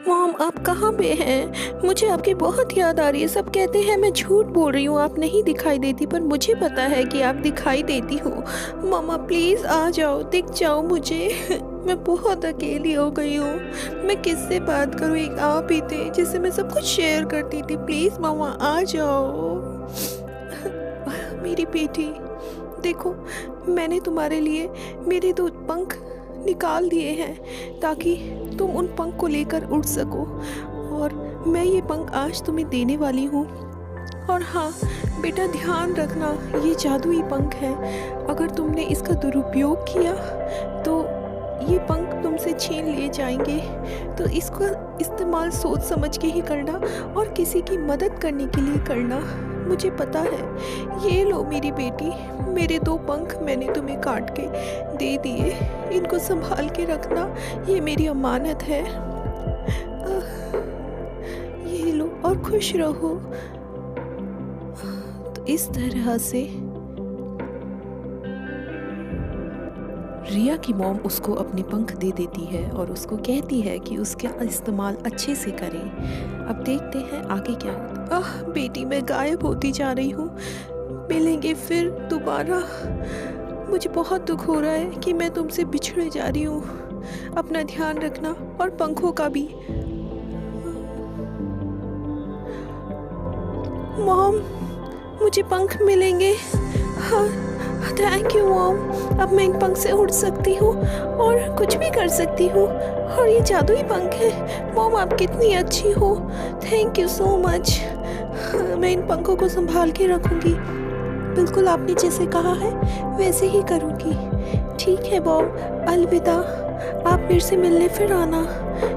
Mom आप कहाँ पे हैं? मुझे आपकी बहुत याद आ रही है। सब कहते हैं मैं झूठ बोल रही हूँ, आप नहीं दिखाई देती, पर मुझे पता है कि आप दिखाई देती हो। मम्मा प्लीज़ आ जाओ, दिख जाओ मुझे। मैं बहुत अकेली हो गई हूँ। मैं किससे बात करूँ? एक आप ही थे जिससे मैं सब कुछ शेयर करती थी। प्लीज़ मम्मा आ जाओ। मेरी बेटी, देखो मैंने तुम्हारे लिए मेरे 2 पंख निकाल दिए हैं ताकि तुम उन पंख को लेकर उड़ सको, और मैं ये पंख आज तुम्हें देने वाली हूँ। और हाँ बेटा, ध्यान रखना, ये जादुई पंख है। अगर तुमने इसका दुरुपयोग किया तो ये पंख तुमसे छीन लिए जाएंगे। तो इसका इस्तेमाल सोच समझ के ही करना और किसी की मदद करने के लिए करना। मुझे पता है। ये लो मेरी बेटी, मेरे 2 पंख मैंने तुम्हें काट के दे दिए। इनको संभाल के रखना, ये मेरी अमानत है। ये लो और खुश रहो। तो इस तरह से रिया की मॉम उसको अपने पंख दे देती है और उसको कहती है कि उसका इस्तेमाल अच्छे से करें। अब देखते हैं आगे क्या होता है। बेटी मैं गायब होती जा रही हूँ, मिलेंगे फिर दोबारा। मुझे बहुत दुख हो रहा है कि मैं तुमसे बिछड़े जा रही हूँ। अपना ध्यान रखना और पंखों का भी। मॉम मुझे पंख मिलेंगे। हाँ थैंक यू मॉम। अब मैं इन पंख से उड़ सकती हूँ और कुछ भी कर सकती हूँ, और ये जादुई पंख है। मॉम आप कितनी अच्छी हो, थैंक यू सो मच। मैं इन पंखों को संभाल के रखूँगी, बिल्कुल आपने जैसे कहा है वैसे ही करूँगी। ठीक है मॉम, अलविदा। आप मेरे से मिलने फिर आना।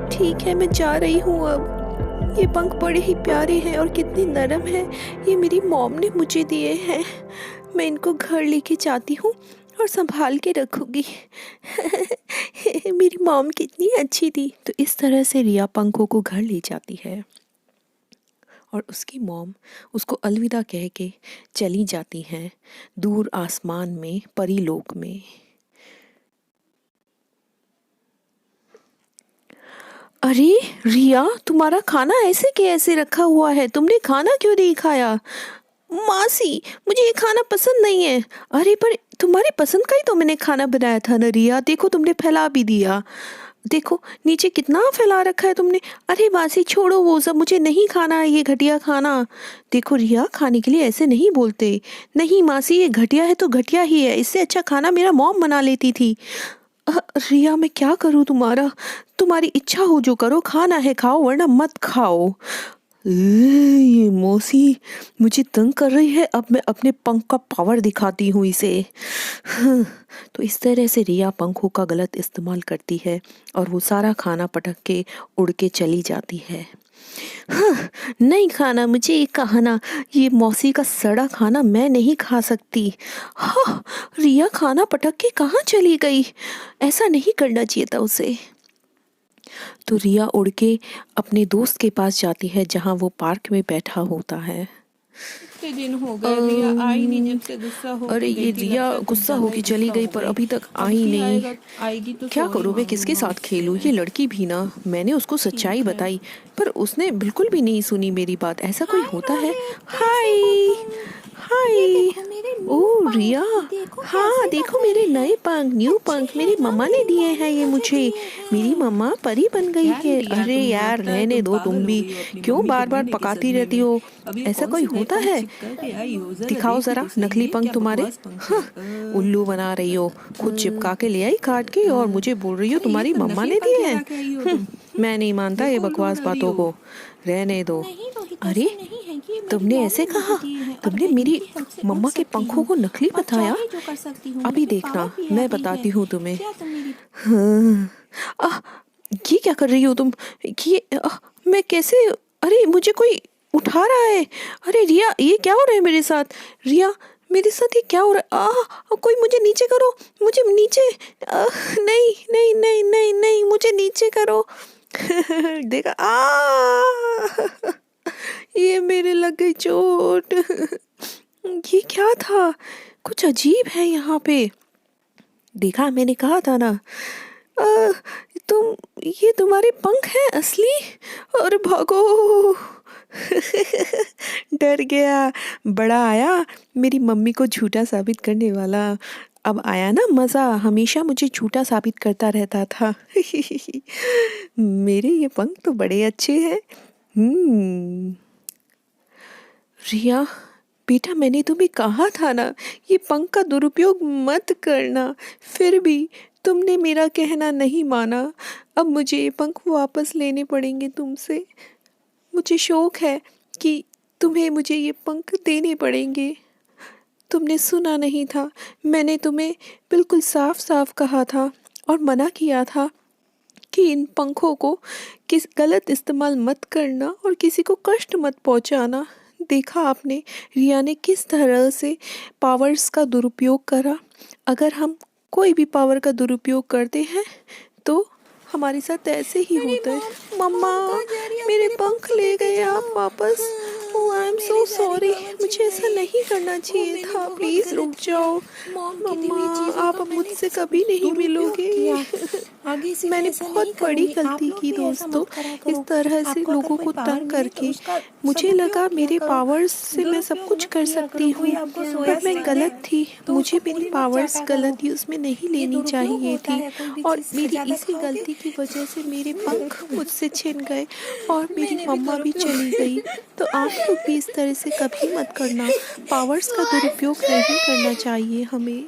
ठीक है मैं जा रही हूँ अब। ये पंख बड़े ही प्यारे हैं और कितनी नरम है। ये मेरी मॉम ने मुझे दिए हैं। मैं इनको घर लेके जाती हूँ और संभाल के रखूँगी। मेरी मॉम कितनी अच्छी थी। तो इस तरह से रिया पंखों को घर ले जाती है और उसकी मॉम उसको अलविदा कह के चली जाती हैं दूर आसमान में, परीलोक में। अरे रिया, तुम्हारा खाना ऐसे के ऐसे रखा हुआ है, तुमने खाना क्यों नहीं खाया? मासी मुझे ये खाना पसंद नहीं है। अरे पर तुम्हारी पसंद का ही तो मैंने खाना बनाया था ना रिया, देखो तुमने फैला भी दिया। देखो नीचे कितना फैला रखा है तुमने। अरे मासी छोड़ो वो सब, मुझे नहीं खाना है ये घटिया खाना। देखो रिया, खाने के लिए ऐसे नहीं बोलते। नहीं मासी, ये घटिया है तो घटिया ही है, इससे अच्छा खाना मेरा मॉम बना लेती थी। रिया मैं क्या करूँ तुम्हारा? तुम्हारी इच्छा हो जो करो, खाना है खाओ वरना मत खाओ। ये मौसी मुझे तंग कर रही है, अब मैं अपने पंख का पावर दिखाती हूँ इसे। तो इस तरह से रिया पंखों का गलत इस्तेमाल करती है और वो सारा खाना पटक के उड़ के चली जाती है। नहीं खाना मुझे ये खाना, ये मौसी का सड़ा खाना मैं नहीं खा सकती। हाँ, रिया खाना पटक के कहाँ चली गई? ऐसा नहीं करना चाहिए था उसे। तो रिया उड़ के अपने दोस्त के पास जाती है जहाँ वो पार्क में बैठा होता है। कितने दिन हो गए, रिया आई नहीं। जब से गुस्सा हो अरे गई ये थी, रिया लगता है कुछ गुस्सा ज्यादा ही होके चली गुस्सा गई हो पर गई। अभी तक अब आई भी नहीं। आएगी तो क्या सॉरी करूँ मैं, किसके मांगूंगा साथ खेलूँ? उससे। ये लड़की भी ना, मैंने उसको सच्चाई ठीक है। बताई पर उसने बिल्कुल भी नहीं सुनी मेरी बात। ऐसा कोई हाय होता है? रोहित, कैसे हो हाय तुम? ये हाय। देखो मेरे ओ न्यू रिया, पंख, देखो हाँ कैसे लग देखो रहे मेरे हैं। नए पंख, न्यू अच्छे पंख हैं मेरी ना, मम्मा ने मेरी दिए मॉम हैं ने ये मुझे मुझे। दिए मेरी हैं। मम्मा परी बन गई क्या रे है। रिया, अरे तुम यार लगता है रहने तुम दो पागल तुम हो भी, गई हो अपनी क्यों मम्मी को बार बार ढूंढने के पकाती सदमे रहती में। हो? अब ये ऐसा कौन कोई से नए होता पंख है? चिपका के आई हो, जरा दिखाओ देखूं जरा तो सही, नकली ये पंख क्या तुम्हारे। बकवास पंख है। हाँ, उल्लू बना रही हो, खुद चिपका के ले आई काट के और मुझे बोल रही हो अरे ये तुम्हारी तो मम्मा नकली ने पंख दिए लगा हैं। के आई हो तुम। मैं नहीं मानता ये देखो उल्लू बकवास बना रही बातों हो। को, रहने दो। नहीं रोहित, अरे ऐसा नहीं है, ये मेरी तुमने मॉम ऐसे ने मुझे कहा? दिए हैं और तुमने मैं मेरी इनकी हेल्प से उड़ मम्मा के सकती पंखों हूँ को नकली और बताया? चाहे जो कर सकती हूँ। अभी मुझे देखना पावर भी आ मैं गई है। बताती हूँ तुम्हें। क्या तुम मेरी हाँ। आह, ये क्या कर रही हो तुम? ये मैं कैसे? अरे मुझे कोई उठा रहा है। अरे रिया ये क्या हो रहा है मेरे साथ? रिया मेरे साथ ये क्या हो रहा है? कोई मुझे नीचे करो, मुझे नीचे। नहीं नहीं नहीं नहीं नहीं, मुझे नीचे करो। देखा ये मेरे लग गई चोट। ये क्या था? कुछ अजीब है यहाँ पे। देखा, मैंने कहा था ना। तुम, ये तुम्हारे पंख हैं असली? और भागो। डर गया। बड़ा आया मेरी मम्मी को झूठा साबित करने वाला। अब आया ना मज़ा, हमेशा मुझे झूठा साबित करता रहता था। मेरे ये पंख तो बड़े अच्छे हैं। रिया बेटा, मैंने तुम्हें कहा था ना ये पंख का दुरुपयोग मत करना, फिर भी तुमने मेरा कहना नहीं माना। अब मुझे ये पंख वापस लेने पड़ेंगे तुमसे। मुझे शौक है कि तुम्हें मुझे ये पंख देने पड़ेंगे। तुमने सुना नहीं था, मैंने तुम्हें बिल्कुल साफ साफ कहा था और मना किया था कि इन पंखों को किस गलत इस्तेमाल मत करना और किसी को कष्ट मत पहुंचाना। देखा आपने रिया ने किस तरह से पावर्स का दुरुपयोग करा। अगर हम कोई भी पावर का दुरुपयोग करते हैं तो हमारे साथ ऐसे ही होता है। मम्मा, मेरे पंख ले गए आप वापस। ओह आई एम सो सॉरी, मुझे ऐसा नहीं करना चाहिए था। प्लीज़ रुक जाओ। मम्मा, आप अब मुझसे कभी नहीं मिलोगे। आगे से मैंने ऐसा बहुत नहीं बड़ी करूंगी। आप गलती लोग की भी ऐसा दोस्तों, मत करा करो। इस तरह से आपको अगर लोगों कोई को पावर तंग मिले तो करके। उसका मुझे सदुपयोग लगा किया मेरे करो। पावर्स से मैं सब दुरुपयोग कुछ मत कर किया सकती करो। कोई हूँ, आपको सोया पर मैं सिखा गलत दे थी। तो मुझे उसको मेरी पूरी मत पावर्स चाटा करो। गलत थी, उसमें नहीं ये लेनी दुरुपयोग चाहिए होता थी। है, कोई भी और चीज मेरी ज्यादा इसी खाओगे। गलती की वजह से मेरे पंख मुझसे छिन गए और मेरी मैंने भी मम्मा भी दुरुपयोग चली गई। तो आप लोग भी इस तरह से कभी मत करना। पावर्स का दुरुपयोग नहीं करना चाहिए हमें।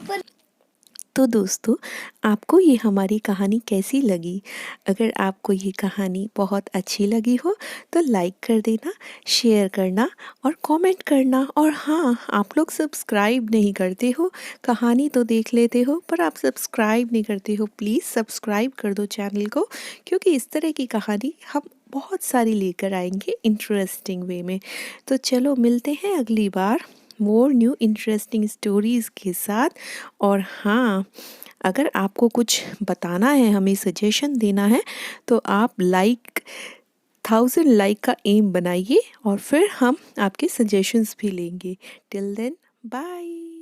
तो दोस्तों, आपको ये हमारी कहानी कैसी लगी? अगर आपको ये कहानी बहुत अच्छी लगी हो तो लाइक कर देना, शेयर करना और कमेंट करना। और हाँ, आप लोग सब्सक्राइब नहीं करते हो। कहानी तो देख लेते हो पर आप सब्सक्राइब नहीं करते हो। प्लीज़ सब्सक्राइब कर दो चैनल को, क्योंकि इस तरह की कहानी हम बहुत सारी लेकर आएंगे इंटरेस्टिंग वे में। तो चलो मिलते हैं अगली बार मोर न्यू इंटरेस्टिंग स्टोरीज़ के साथ। और हाँ, अगर आपको कुछ बताना है, हमें सजेशन देना है, तो आप 1000 लाइक का एम बनाइए और फिर हम आपके सजेशंस भी लेंगे। Till then bye.